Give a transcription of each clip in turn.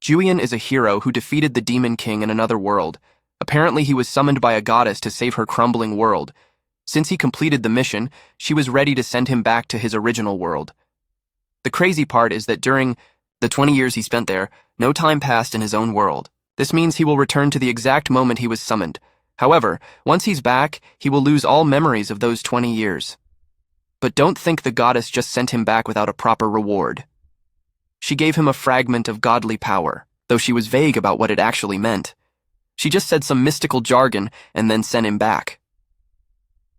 Julian is a hero who defeated the Demon King in another world. Apparently, he was summoned by a goddess to save her crumbling world. Since he completed the mission, she was ready to send him back to his original world. The crazy part is that during the 20 years he spent there, no time passed in his own world. This means he will return to the exact moment he was summoned. However, once he's back, he will lose all memories of those 20 years. But don't think the goddess just sent him back without a proper reward. She gave him a fragment of godly power, though she was vague about what it actually meant. She just said some mystical jargon and then sent him back.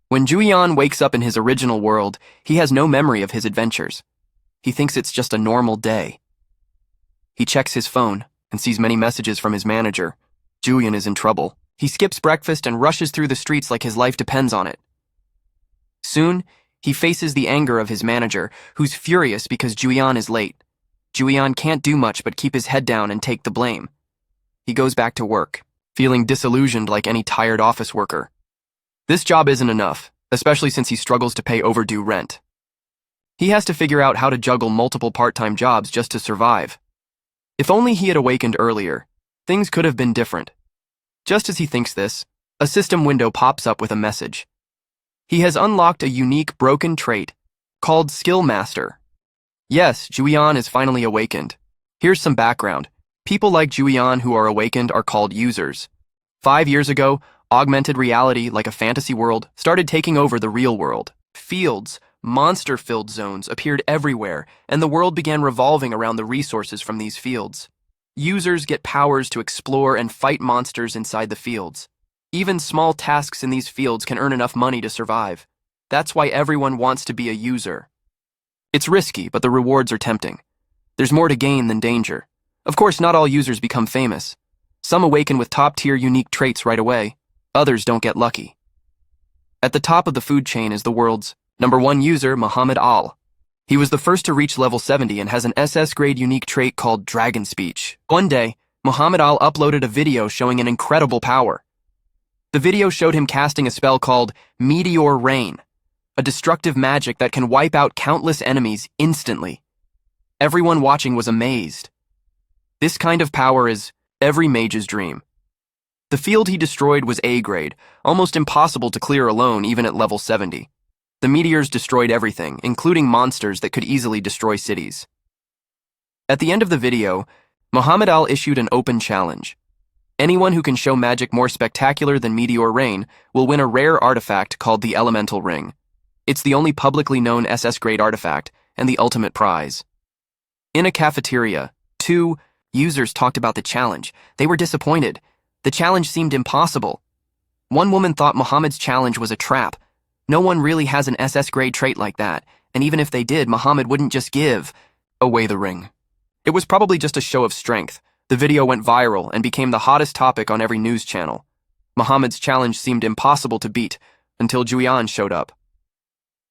When Julian wakes up in his original world, he has no memory of his adventures. He thinks it's just a normal day. He checks his phone and sees many messages from his manager. Julian is in trouble. He skips breakfast and rushes through the streets like his life depends on it. Soon, he faces the anger of his manager, who's furious because Julian is late. Julian can't do much but keep his head down and take the blame. He goes back to work, feeling disillusioned like any tired office worker. This job isn't enough, especially since he struggles to pay overdue rent. He has to figure out how to juggle multiple part-time jobs just to survive. If only he had awakened earlier, things could have been different. Just as he thinks this, a system window pops up with a message. He has unlocked a unique broken trait called Skill Master. Yes, Julian is finally awakened. Here's some background. People like Julian who are awakened are called users. 5 years ago, augmented reality, like a fantasy world, started taking over the real world. Fields, monster-filled zones appeared everywhere, and the world began revolving around the resources from these fields. Users get powers to explore and fight monsters inside the fields. Even small tasks in these fields can earn enough money to survive. That's why everyone wants to be a user. It's risky, but the rewards are tempting. There's more to gain than danger. Of course, not all users become famous. Some awaken with top-tier unique traits right away. Others don't get lucky. At the top of the food chain is the world's #1 user, Muhammad Al. He was the first to reach level 70 and has an SS-grade unique trait called Dragon Speech. One day, Muhammad Al uploaded a video showing an incredible power. The video showed him casting a spell called Meteor Rain, a destructive magic that can wipe out countless enemies instantly. Everyone watching was amazed. This kind of power is every mage's dream. The field he destroyed was A-grade, almost impossible to clear alone even at level 70. The meteors destroyed everything, including monsters that could easily destroy cities. At the end of the video, Muhammad Al issued an open challenge. Anyone who can show magic more spectacular than Meteor Rain will win a rare artifact called the Elemental Ring. It's the only publicly known SS-grade artifact and the ultimate prize. In a cafeteria, 2 users talked about the challenge. They were disappointed. The challenge seemed impossible. One woman thought Muhammad's challenge was a trap. No one really has an SS-grade trait like that, and even if they did, Muhammad wouldn't just give away the ring. It was probably just a show of strength. The video went viral and became the hottest topic on every news channel. Muhammad's challenge seemed impossible to beat until Julian showed up.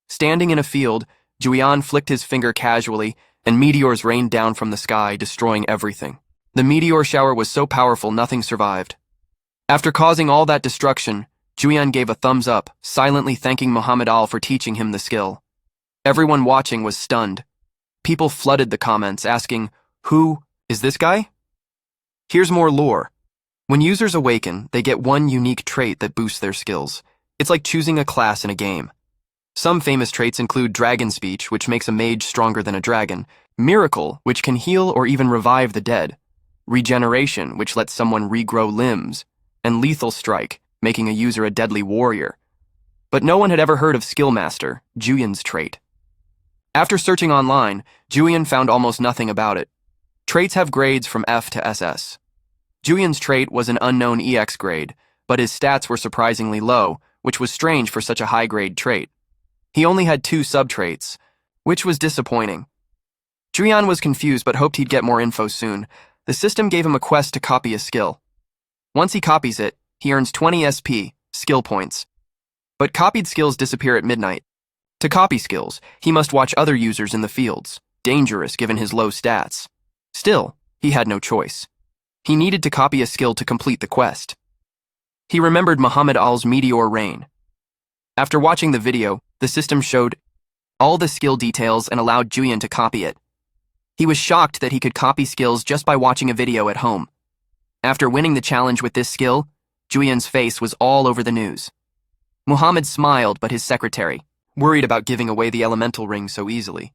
Standing in a field, Julian flicked his finger casually, and meteors rained down from the sky, destroying everything. The meteor shower was so powerful nothing survived. After causing all that destruction, Julian gave a thumbs up, silently thanking Muhammad Al for teaching him the skill. Everyone watching was stunned. People flooded the comments, asking, "Who is this guy?" Here's more lore. When users awaken, they get one unique trait that boosts their skills. It's like choosing a class in a game. Some famous traits include Dragon Speech, which makes a mage stronger than a dragon, Miracle, which can heal or even revive the dead, Regeneration, which lets someone regrow limbs, and Lethal Strike, making a user a deadly warrior. But no one had ever heard of Skill Master, Julian's trait. After searching online, Julian found almost nothing about it. Traits have grades from F to SS. Julian's trait was an unknown EX grade, but his stats were surprisingly low, which was strange for such a high-grade trait. He only had 2 sub-traits, which was disappointing. Julian was confused but hoped he'd get more info soon. The system gave him a quest to copy a skill. Once he copies it, he earns 20 SP, skill points. But copied skills disappear at midnight. To copy skills, he must watch other users in the fields, dangerous given his low stats. Still, he had no choice. He needed to copy a skill to complete the quest. He remembered Muhammad Al's Meteor Rain. After watching the video, the system showed all the skill details and allowed Julian to copy it. He was shocked that he could copy skills just by watching a video at home. After winning the challenge with this skill, Julian's face was all over the news. Muhammad smiled, but his secretary, worried about giving away the elemental ring so easily.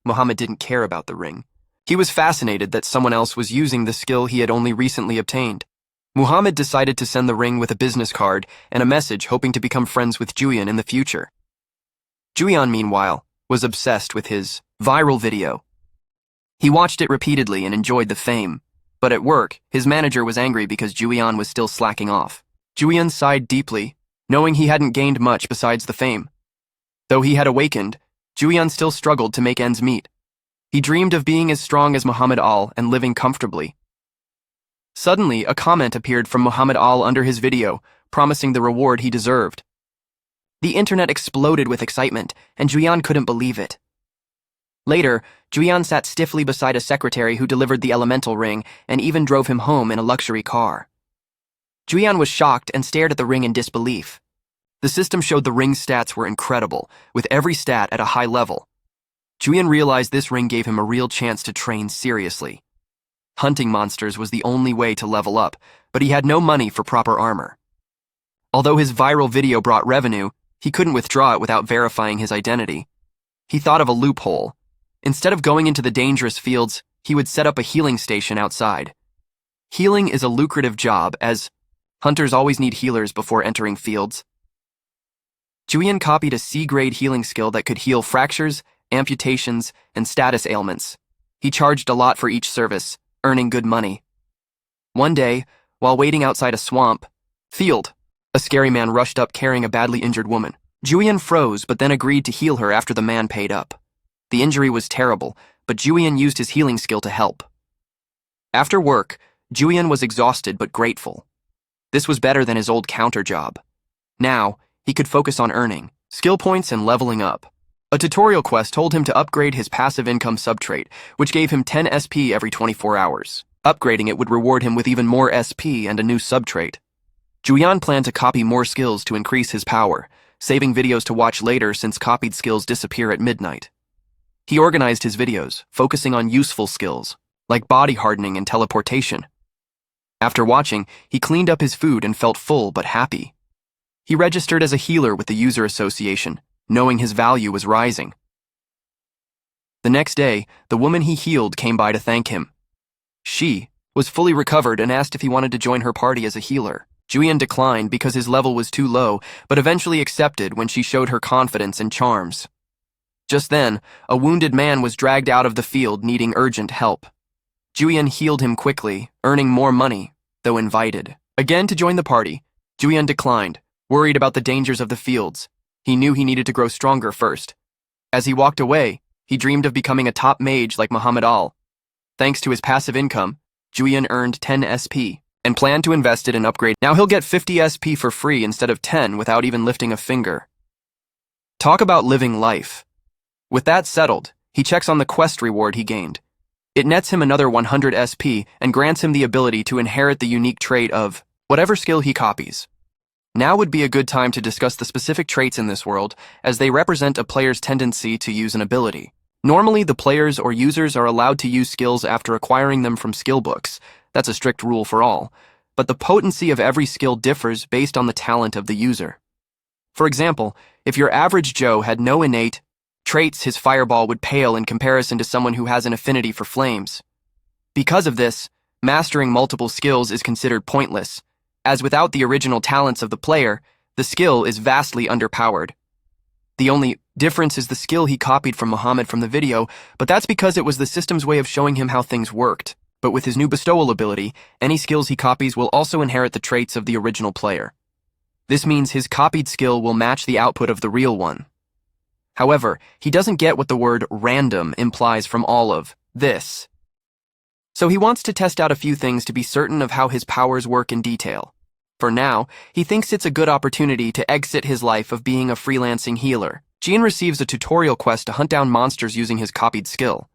Muhammad didn't care about the ring. He was fascinated that someone else was using the skill he had only recently obtained. Muhammad decided to send the ring with a business card and a message hoping to become friends with Julian in the future. Julian, meanwhile, was obsessed with his viral video. He watched it repeatedly and enjoyed the fame. But at work, his manager was angry because Julian was still slacking off. Julian sighed deeply, knowing he hadn't gained much besides the fame. Though he had awakened, Julian still struggled to make ends meet. He dreamed of being as strong as Muhammad Ali and living comfortably. Suddenly, a comment appeared from Muhammad Ali under his video, promising the reward he deserved. The internet exploded with excitement, and Julian couldn't believe it. Later, Julian sat stiffly beside a secretary who delivered the elemental ring and even drove him home in a luxury car. Julian was shocked and stared at the ring in disbelief. The system showed the ring's stats were incredible, with every stat at a high level. Julian realized this ring gave him a real chance to train seriously. Hunting monsters was the only way to level up, but he had no money for proper armor. Although his viral video brought revenue, he couldn't withdraw it without verifying his identity. He thought of a loophole. Instead of going into the dangerous fields, he would set up a healing station outside. Healing is a lucrative job, as hunters always need healers before entering fields. Julian copied a C-grade healing skill that could heal fractures, amputations, and status ailments. He charged a lot for each service, earning good money. One day, while waiting outside a field, a scary man rushed up carrying a badly injured woman. Julian froze but then agreed to heal her after the man paid up. The injury was terrible, but Julian used his healing skill to help. After work, Julian was exhausted but grateful. This was better than his old counter job. Now, he could focus on earning skill points and leveling up. A tutorial quest told him to upgrade his passive income subtrait, which gave him 10 SP every 24 hours. Upgrading it would reward him with even more SP and a new subtrait. Julian planned to copy more skills to increase his power, saving videos to watch later since copied skills disappear at midnight. He organized his videos, focusing on useful skills, like body hardening and teleportation. After watching, he cleaned up his food and felt full but happy. He registered as a healer with the user association, knowing his value was rising. The next day, the woman he healed came by to thank him. She was fully recovered and asked if he wanted to join her party as a healer. Julian declined because his level was too low, but eventually accepted when she showed her confidence and charms. Just then, a wounded man was dragged out of the field needing urgent help. Julian healed him quickly, earning more money, though invited again to join the party. Julian declined, worried about the dangers of the fields. He knew he needed to grow stronger first. As he walked away, he dreamed of becoming a top mage like Muhammad Ali. Thanks to his passive income, Julian earned 10 SP and planned to invest it in upgrade. Now he'll get 50 SP for free instead of 10 without even lifting a finger. Talk about living life. With that settled, he checks on the quest reward he gained. It nets him another 100 SP and grants him the ability to inherit the unique trait of whatever skill he copies. Now would be a good time to discuss the specific traits in this world, as they represent a player's tendency to use an ability. Normally, the players or users are allowed to use skills after acquiring them from skill books. That's a strict rule for all. But the potency of every skill differs based on the talent of the user. For example, if your average Joe had no innate traits, his fireball would pale in comparison to someone who has an affinity for flames. Because of this, mastering multiple skills is considered pointless, as without the original talents of the player, the skill is vastly underpowered. The only difference is the skill he copied from Muhammad from the video, but that's because it was the system's way of showing him how things worked. But with his new bestowal ability, any skills he copies will also inherit the traits of the original player. This means his copied skill will match the output of the real one. However, he doesn't get what the word random implies from all of this. So he wants to test out a few things to be certain of how his powers work in detail. For now, he thinks it's a good opportunity to exit his life of being a freelancing healer. Jean receives a tutorial quest to hunt down monsters using his copied skill.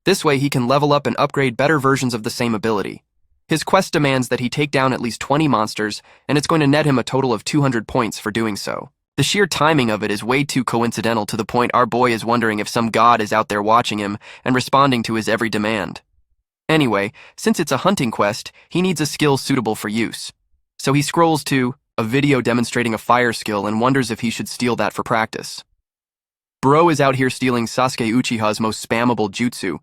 This way he can level up and upgrade better versions of the same ability. His quest demands that he take down at least 20 monsters, and it's going to net him a total of 200 points for doing so. The sheer timing of it is way too coincidental to the point our boy is wondering if some god is out there watching him and responding to his every demand. Anyway, since it's a hunting quest, he needs a skill suitable for use. So he scrolls to a video demonstrating a fire skill and wonders if he should steal that for practice. Bro is out here stealing Sasuke Uchiha's most spammable jutsu.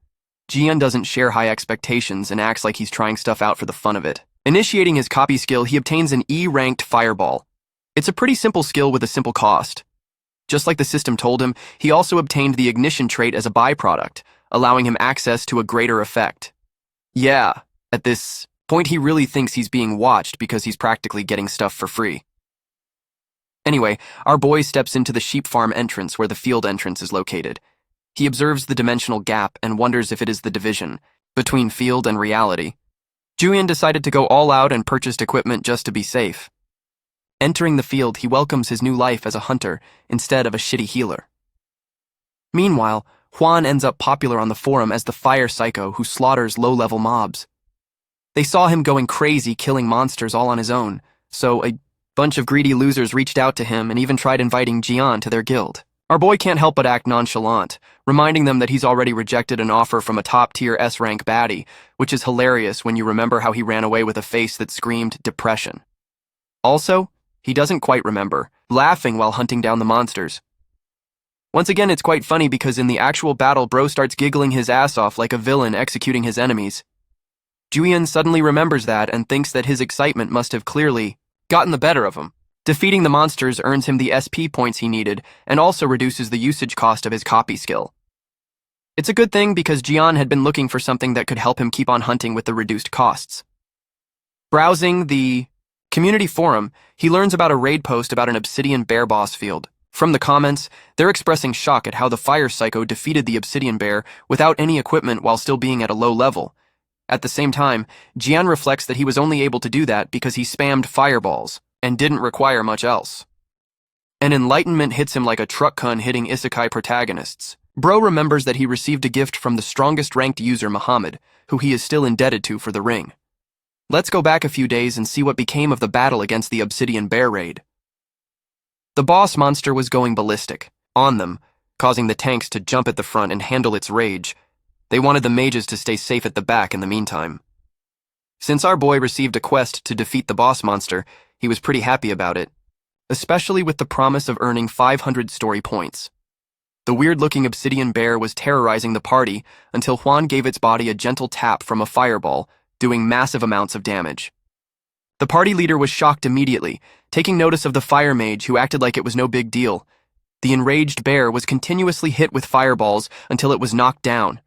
Jian doesn't share high expectations and acts like he's trying stuff out for the fun of it. Initiating his copy skill, he obtains an E-ranked fireball. It's a pretty simple skill with a simple cost. Just like the system told him, he also obtained the ignition trait as a byproduct, allowing him access to a greater effect. Yeah, at this point he really thinks he's being watched because he's practically getting stuff for free. Anyway, our boy steps into the sheep farm entrance where the field entrance is located. He observes the dimensional gap and wonders if it is the division between field and reality. Julian decided to go all out and purchased equipment just to be safe. Entering the field, he welcomes his new life as a hunter instead of a shitty healer. Meanwhile, Juan ends up popular on the forum as the fire psycho who slaughters low-level mobs. They saw him going crazy killing monsters all on his own, so a bunch of greedy losers reached out to him and even tried inviting Jian to their guild. Our boy can't help but act nonchalant, reminding them that he's already rejected an offer from a top-tier S-rank baddie, which is hilarious when you remember how he ran away with a face that screamed depression. Also, he doesn't quite remember, laughing while hunting down the monsters. Once again, it's quite funny because in the actual battle, Bro starts giggling his ass off like a villain executing his enemies. Julian suddenly remembers that and thinks that his excitement must have clearly gotten the better of him. Defeating the monsters earns him the SP points he needed and also reduces the usage cost of his copy skill. It's a good thing because Jian had been looking for something that could help him keep on hunting with the reduced costs. Browsing the community forum, he learns about a raid post about an obsidian bear boss field. From the comments, they're expressing shock at how the fire psycho defeated the obsidian bear without any equipment while still being at a low level. At the same time, Jian reflects that he was only able to do that because he spammed fireballs and didn't require much else. An enlightenment hits him like a truck kun hitting isekai protagonists. Bro remembers that he received a gift from the strongest ranked user Muhammad, who he is still indebted to for the ring. Let's go back a few days and see what became of the battle against the obsidian bear raid. The boss monster was going ballistic on them, causing the tanks to jump at the front and handle its rage. They wanted the mages to stay safe at the back in the meantime. Since our boy received a quest to defeat the boss monster, he was pretty happy about it, especially with the promise of earning 500 story points. The weird-looking obsidian bear was terrorizing the party until Juan gave its body a gentle tap from a fireball, doing massive amounts of damage. The party leader was shocked immediately, taking notice of the fire mage who acted like it was no big deal. The enraged bear was continuously hit with fireballs until it was knocked down.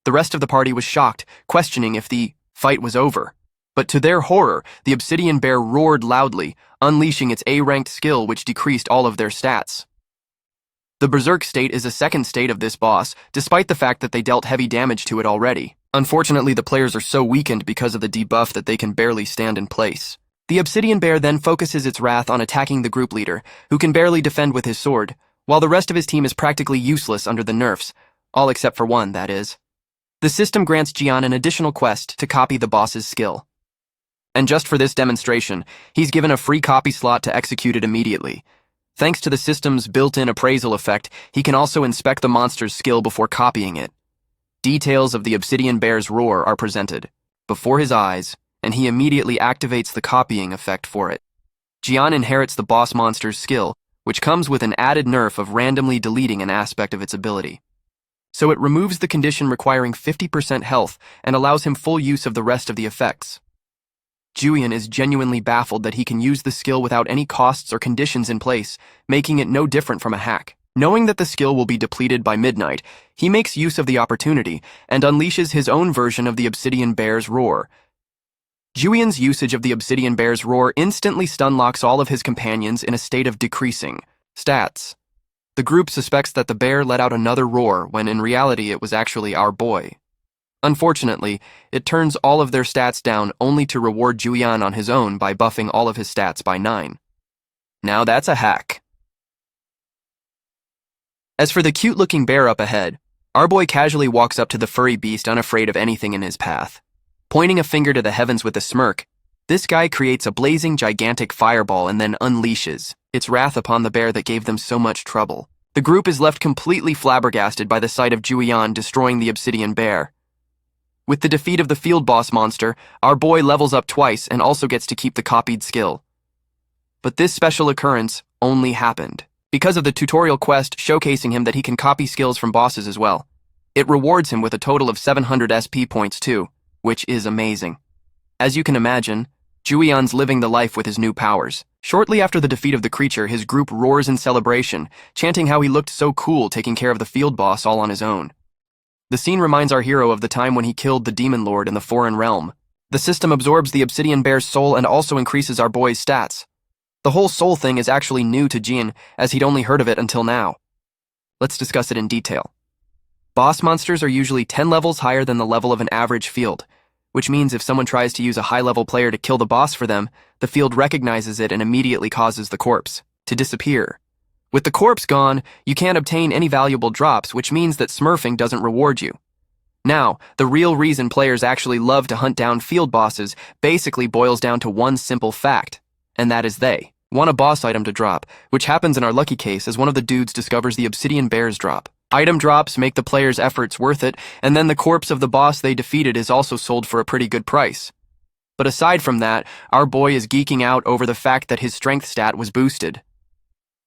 The rest of the party was shocked, questioning if the fight was over. But to their horror, the obsidian bear roared loudly, unleashing its A-ranked skill which decreased all of their stats. The berserk state is a second state of this boss, despite the fact that they dealt heavy damage to it already. Unfortunately, the players are so weakened because of the debuff that they can barely stand in place. The obsidian bear then focuses its wrath on attacking the group leader, who can barely defend with his sword, while the rest of his team is practically useless under the nerfs, all except for one, that is. The system grants Jian an additional quest to copy the boss's skill. And just for this demonstration, he's given a free copy slot to execute it immediately. Thanks to the system's built-in appraisal effect, he can also inspect the monster's skill before copying it. Details of the obsidian bear's roar are presented before his eyes, and he immediately activates the copying effect for it. Jian inherits the boss monster's skill, which comes with an added nerf of randomly deleting an aspect of its ability. So it removes the condition requiring 50% health and allows him full use of the rest of the effects. Julian is genuinely baffled that he can use the skill without any costs or conditions in place, making it no different from a hack. Knowing that the skill will be depleted by midnight, he makes use of the opportunity and unleashes his own version of the obsidian bear's roar. Julian's usage of the obsidian bear's roar instantly stunlocks all of his companions in a state of decreasing stats. The group suspects that the bear let out another roar when in reality it was actually our boy. Unfortunately, it turns all of their stats down only to reward Julian on his own by buffing all of his stats by 9. Now that's a hack. As for the cute-looking bear up ahead, our boy casually walks up to the furry beast unafraid of anything in his path. Pointing a finger to the heavens with a smirk, This guy creates a blazing gigantic fireball and then unleashes its wrath upon the bear that gave them so much trouble. The group is left completely flabbergasted by the sight of Julian destroying the obsidian bear. With the defeat of the field boss monster, our boy levels up twice and also gets to keep the copied skill. But this special occurrence only happened because of the tutorial quest showcasing him that he can copy skills from bosses as well. It rewards him with a total of 700 SP points too, which is amazing. As you can imagine, Julian's living the life with his new powers. Shortly after the defeat of the creature, his group roars in celebration, chanting how he looked so cool taking care of the field boss all on his own. The scene reminds our hero of the time when he killed the demon lord in the foreign realm. The system absorbs the obsidian bear's soul and also increases our boy's stats. The whole soul thing is actually new to Jian, as he'd only heard of it until now. Let's discuss it in detail. Boss monsters are usually 10 levels higher than the level of an average field, which means if someone tries to use a high-level player to kill the boss for them, the field recognizes it and immediately causes the corpse to disappear. With the corpse gone, you can't obtain any valuable drops, which means that smurfing doesn't reward you. Now, the real reason players actually love to hunt down field bosses basically boils down to one simple fact, and that is they want a boss item to drop, which happens in our lucky case as one of the dudes discovers the obsidian bear's drop. Item drops make the player's efforts worth it, and then the corpse of the boss they defeated is also sold for a pretty good price. But aside from that, our boy is geeking out over the fact that his strength stat was boosted.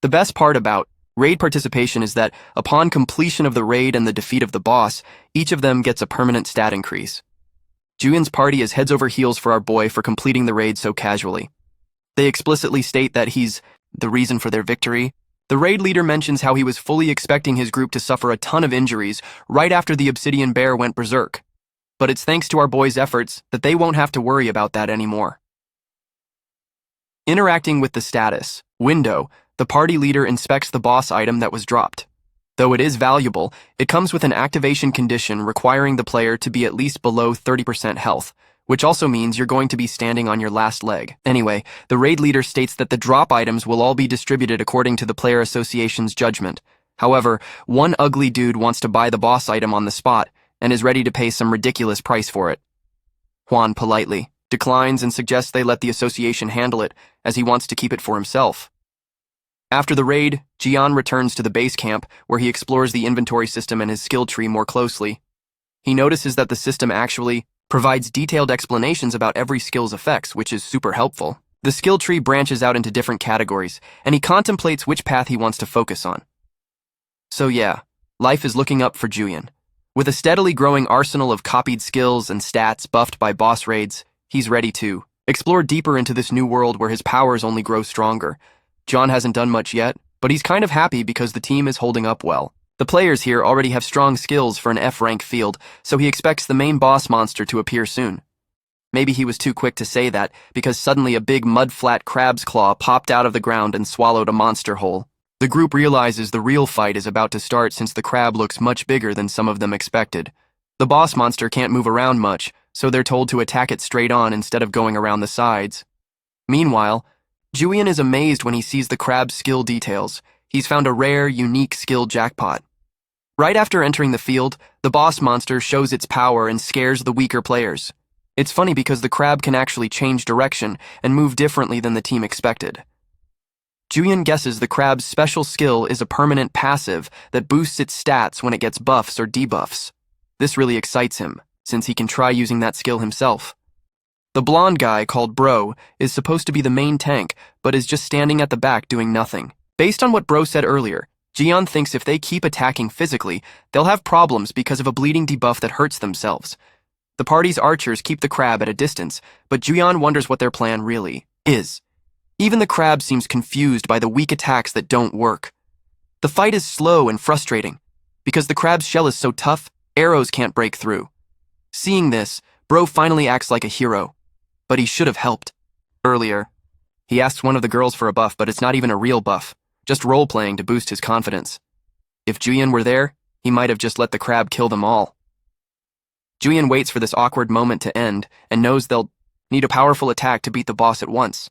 The best part about raid participation is that upon completion of the raid and the defeat of the boss, each of them gets a permanent stat increase. Julian's party is heads over heels for our boy for completing the raid so casually. They explicitly state that he's the reason for their victory. The raid leader mentions how he was fully expecting his group to suffer a ton of injuries right after the obsidian bear went berserk. But it's thanks to our boy's efforts that they won't have to worry about that anymore. Interacting with the status window, the party leader inspects the boss item that was dropped. Though it is valuable, it comes with an activation condition requiring the player to be at least below 30% health, which also means you're going to be standing on your last leg. Anyway, the raid leader states that the drop items will all be distributed according to the player association's judgment. However, one ugly dude wants to buy the boss item on the spot and is ready to pay some ridiculous price for it. Juan politely declines and suggests they let the association handle it, as he wants to keep it for himself. After the raid, Jian returns to the base camp, where he explores the inventory system and his skill tree more closely. He notices that the system actually provides detailed explanations about every skill's effects, which is super helpful. The skill tree branches out into different categories, and he contemplates which path he wants to focus on. So yeah, life is looking up for Julian. With a steadily growing arsenal of copied skills and stats buffed by boss raids, he's ready to explore deeper into this new world where his powers only grow stronger. John hasn't done much yet, but he's kind of happy because the team is holding up well. The players here already have strong skills for an F-rank field, so he expects the main boss monster to appear soon. Maybe he was too quick to say that, because suddenly a big mud-flat crab's claw popped out of the ground and swallowed a monster whole. The group realizes the real fight is about to start since the crab looks much bigger than some of them expected. The boss monster can't move around much, so they're told to attack it straight on instead of going around the sides. Meanwhile, Julian is amazed when he sees the crab's skill details. He's found a rare, unique skill jackpot. Right after entering the field, the boss monster shows its power and scares the weaker players. It's funny because the crab can actually change direction and move differently than the team expected. Julian guesses the crab's special skill is a permanent passive that boosts its stats when it gets buffs or debuffs. This really excites him, since he can try using that skill himself. The blonde guy, called Bro, is supposed to be the main tank, but is just standing at the back doing nothing. Based on what Bro said earlier, Jian thinks if they keep attacking physically, they'll have problems because of a bleeding debuff that hurts themselves. The party's archers keep the crab at a distance, but Jian wonders what their plan really is. Even the crab seems confused by the weak attacks that don't work. The fight is slow and frustrating. Because the crab's shell is so tough, arrows can't break through. Seeing this, Bro finally acts like a hero. But he should have helped. Earlier, he asks one of the girls for a buff, but it's not even a real buff. Just role-playing to boost his confidence. If Julian were there, he might have just let the crab kill them all. Julian waits for this awkward moment to end and knows they'll need a powerful attack to beat the boss at once.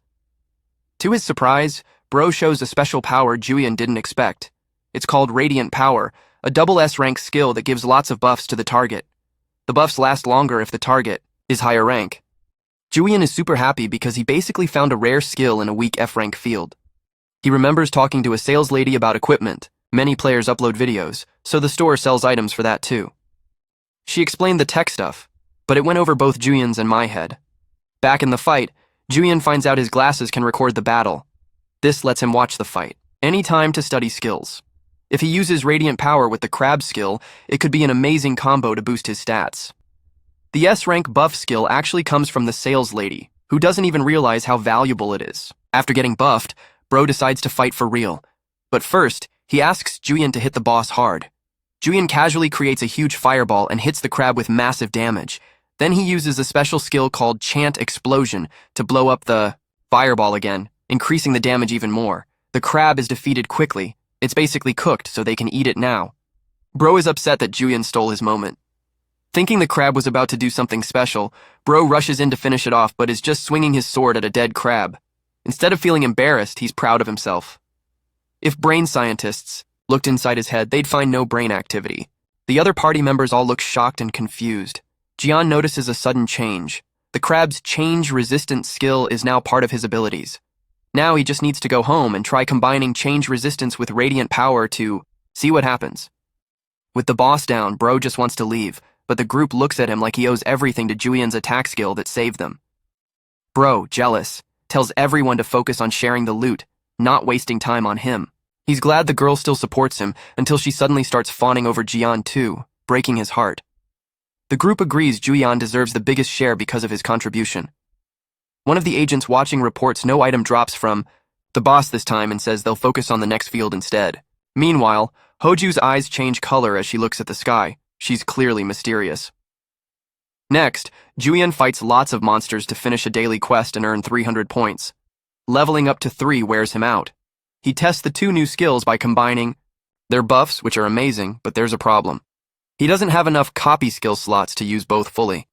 To his surprise, Bro shows a special power Julian didn't expect. It's called Radiant Power, a double S-rank skill that gives lots of buffs to the target. The buffs last longer if the target is higher rank. Julian is super happy because he basically found a rare skill in a weak F-rank field. He remembers talking to a sales lady about equipment. Many players upload videos, so the store sells items for that too. She explained the tech stuff, but it went over both Julian's and my head. Back in the fight, Julian finds out his glasses can record the battle. This lets him watch the fight. Any time to study skills. If he uses Radiant Power with the Crab skill, it could be an amazing combo to boost his stats. The S-rank buff skill actually comes from the sales lady, who doesn't even realize how valuable it is. After getting buffed, Bro decides to fight for real. But first, he asks Julian to hit the boss hard. Julian casually creates a huge fireball and hits the crab with massive damage. Then he uses a special skill called Chant Explosion to blow up the fireball again, increasing the damage even more. The crab is defeated quickly. It's basically cooked, so they can eat it now. Bro is upset that Julian stole his moment. Thinking the crab was about to do something special, Bro rushes in to finish it off but is just swinging his sword at a dead crab. Instead of feeling embarrassed, he's proud of himself. If brain scientists looked inside his head, they'd find no brain activity. The other party members all look shocked and confused. Jian notices a sudden change. The crab's change-resistant skill is now part of his abilities. Now he just needs to go home and try combining change resistance with radiant power to see what happens. With the boss down, Bro just wants to leave, but the group looks at him like he owes everything to Julian's attack skill that saved them. Bro, jealous, tells everyone to focus on sharing the loot, not wasting time on him. He's glad the girl still supports him until she suddenly starts fawning over Jian too, breaking his heart. The group agrees Julian deserves the biggest share because of his contribution. One of the agents watching reports no item drops from the boss this time and says they'll focus on the next field instead. Meanwhile, Hoju's eyes change color as she looks at the sky. She's clearly mysterious. Next, Julian fights lots of monsters to finish a daily quest and earn 300 points. Leveling up to 3 wears him out. He tests the 2 new skills by combining their buffs, which are amazing, but there's a problem. He doesn't have enough copy skill slots to use both fully.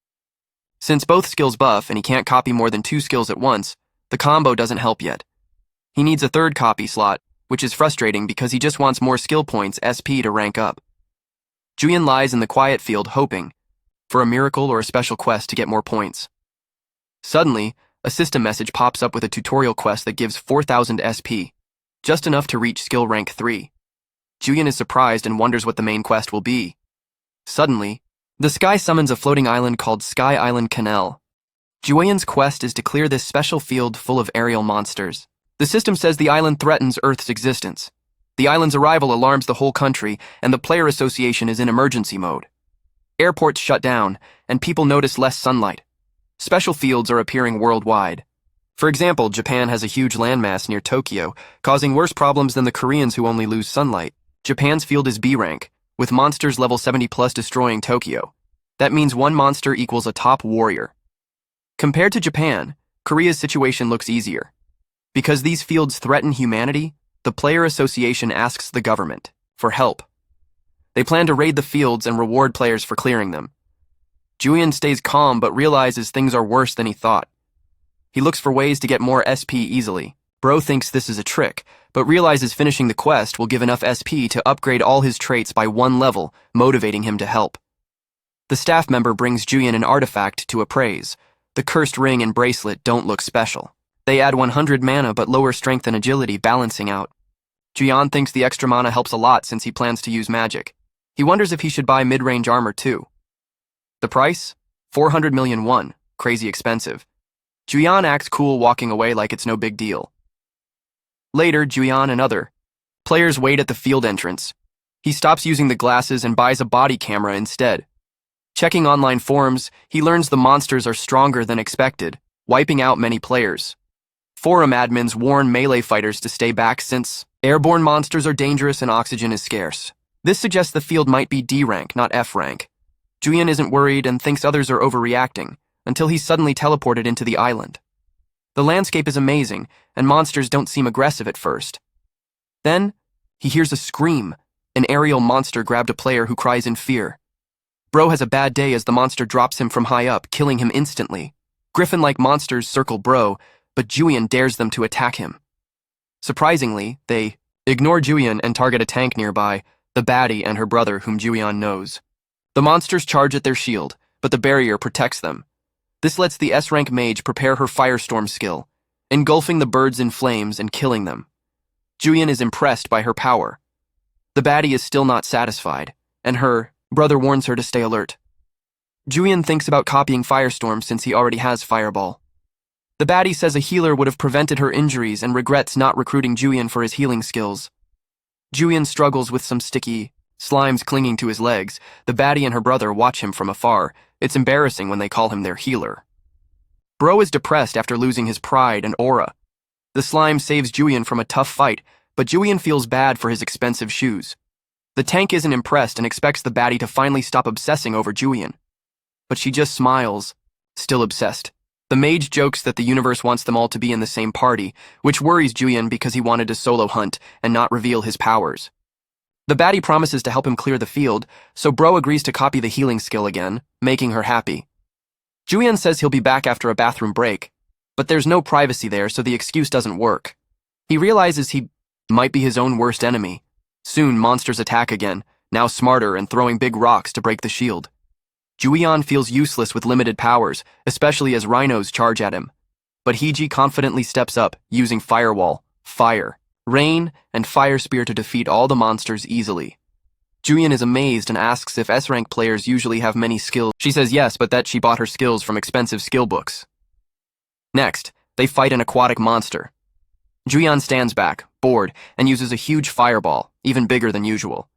Since both skills buff and he can't copy more than 2 skills at once, the combo doesn't help yet. He needs a 3rd copy slot, which is frustrating because he just wants more skill points SP to rank up. Julian lies in the quiet field hoping for a miracle or a special quest to get more points. Suddenly, a system message pops up with a tutorial quest that gives 4,000 SP, just enough to reach skill rank 3. Julian is surprised and wonders what the main quest will be. Suddenly, the sky summons a floating island called Sky Island Canal. Julian's quest is to clear this special field full of aerial monsters. The system says the island threatens Earth's existence. The island's arrival alarms the whole country, and the player association is in emergency mode. Airports shut down, and people notice less sunlight. Special fields are appearing worldwide. For example, Japan has a huge landmass near Tokyo, causing worse problems than the Koreans who only lose sunlight. Japan's field is B rank, with monsters level 70 plus destroying Tokyo. That means one monster equals a top warrior. Compared to Japan, Korea's situation looks easier. Because these fields threaten humanity, the player association asks the government for help. They plan to raid the fields and reward players for clearing them. Julian stays calm but realizes things are worse than he thought. He looks for ways to get more SP easily. Bro thinks this is a trick, but realizes finishing the quest will give enough SP to upgrade all his traits by 1 level, motivating him to help. The staff member brings Julian an artifact to appraise. The cursed ring and bracelet don't look special. They add 100 mana but lower strength and agility, balancing out. Julian thinks the extra mana helps a lot since he plans to use magic. He wonders if he should buy mid-range armor too. The price? 400 million won, crazy expensive. Julian acts cool walking away like it's no big deal. Later, Julian and other players wait at the field entrance. He stops using the glasses and buys a body camera instead. Checking online forums, he learns the monsters are stronger than expected, wiping out many players. Forum admins warn melee fighters to stay back since airborne monsters are dangerous and oxygen is scarce. This suggests the field might be D rank, not F rank. Julian isn't worried and thinks others are overreacting, until he's suddenly teleported into the island. The landscape is amazing, and monsters don't seem aggressive at first. Then, he hears a scream. An aerial monster grabbed a player who cries in fear. Bro has a bad day as the monster drops him from high up, killing him instantly. Griffin-like monsters circle Bro, but Julian dares them to attack him. Surprisingly, they ignore Julian and target a tank nearby, the baddie and her brother whom Julian knows. The monsters charge at their shield, but the barrier protects them. This lets the S-rank mage prepare her firestorm skill, engulfing the birds in flames and killing them. Julian is impressed by her power. The baddie is still not satisfied, and her brother warns her to stay alert. Julian thinks about copying Firestorm since he already has Fireball. The baddie says a healer would have prevented her injuries and regrets not recruiting Julian for his healing skills. Julian struggles with some sticky slimes clinging to his legs. The baddie and her brother watch him from afar. It's embarrassing when they call him their healer. Bro is depressed after losing his pride and aura. The slime saves Julian from a tough fight, but Julian feels bad for his expensive shoes. The tank isn't impressed and expects the baddie to finally stop obsessing over Julian. But she just smiles, still obsessed. The mage jokes that the universe wants them all to be in the same party, which worries Julian because he wanted to solo hunt and not reveal his powers. The baddie promises to help him clear the field, so Bro agrees to copy the healing skill again, making her happy. Julian says he'll be back after a bathroom break, but there's no privacy there, so the excuse doesn't work. He realizes he might be his own worst enemy. Soon, monsters attack again, now smarter and throwing big rocks to break the shield. Julian feels useless with limited powers, especially as rhinos charge at him. But Hiji confidently steps up, using Firewall, Fire, Rain, and Fire Spear to defeat all the monsters easily. Julian is amazed and asks if S-rank players usually have many skills. She says yes, but that she bought her skills from expensive skill books. Next, they fight an aquatic monster. Julian stands back, bored, and uses a huge fireball, even bigger than usual.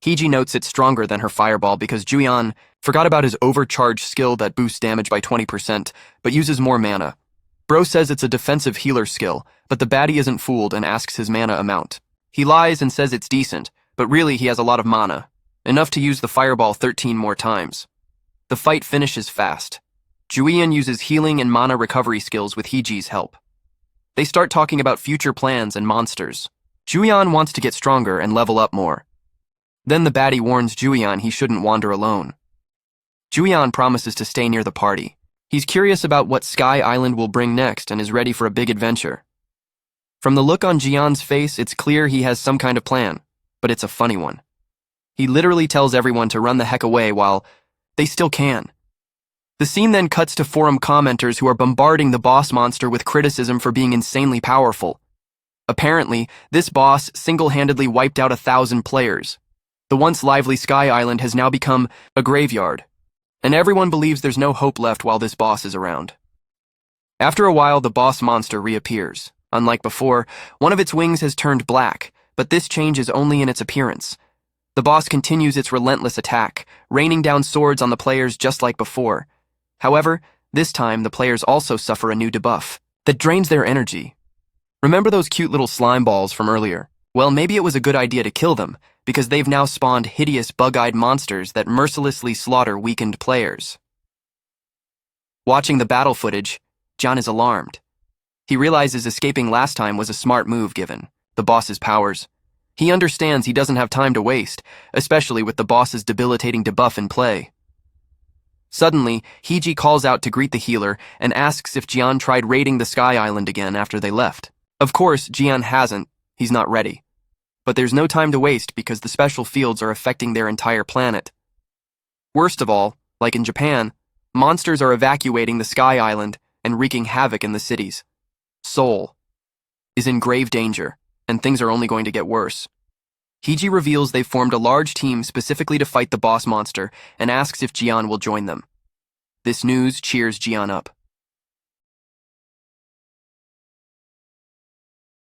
Hiji notes it's stronger than her fireball because Julian forgot about his overcharged skill that boosts damage by 20%, but uses more mana. Bro says it's a defensive healer skill, but the baddie isn't fooled and asks his mana amount. He lies and says it's decent, but really he has a lot of mana, enough to use the fireball 13 more times. The fight finishes fast. Julian uses healing and mana recovery skills with Hiji's help. They start talking about future plans and monsters. Julian wants to get stronger and level up more. Then the baddie warns Julian he shouldn't wander alone. Julian promises to stay near the party. He's curious about what Sky Island will bring next and is ready for a big adventure. From the look on Julian's face, it's clear he has some kind of plan, but it's a funny one. He literally tells everyone to run the heck away while they still can. The scene then cuts to forum commenters who are bombarding the boss monster with criticism for being insanely powerful. Apparently, this boss single-handedly wiped out 1,000 players. The once lively Sky Island has now become a graveyard, and everyone believes there's no hope left while this boss is around. After a while, the boss monster reappears. Unlike before, one of its wings has turned black, but this change is only in its appearance. The boss continues its relentless attack, raining down swords on the players just like before. However, this time the players also suffer a new debuff that drains their energy. Remember those cute little slime balls from earlier? Well, maybe it was a good idea to kill them, because they've now spawned hideous bug-eyed monsters that mercilessly slaughter weakened players. Watching the battle footage, John is alarmed. He realizes escaping last time was a smart move given the boss's powers. He understands he doesn't have time to waste, especially with the boss's debilitating debuff in play. Suddenly, Hiji calls out to greet the healer and asks if Jian tried raiding the Sky Island again after they left. Of course, Jian hasn't. He's not ready. But there's no time to waste because the special fields are affecting their entire planet. Worst of all, like in Japan, monsters are evacuating the Sky Island and wreaking havoc in the cities. Seoul is in grave danger, and things are only going to get worse. Hiji reveals they've formed a large team specifically to fight the boss monster and asks if Jian will join them. This news cheers Jian up.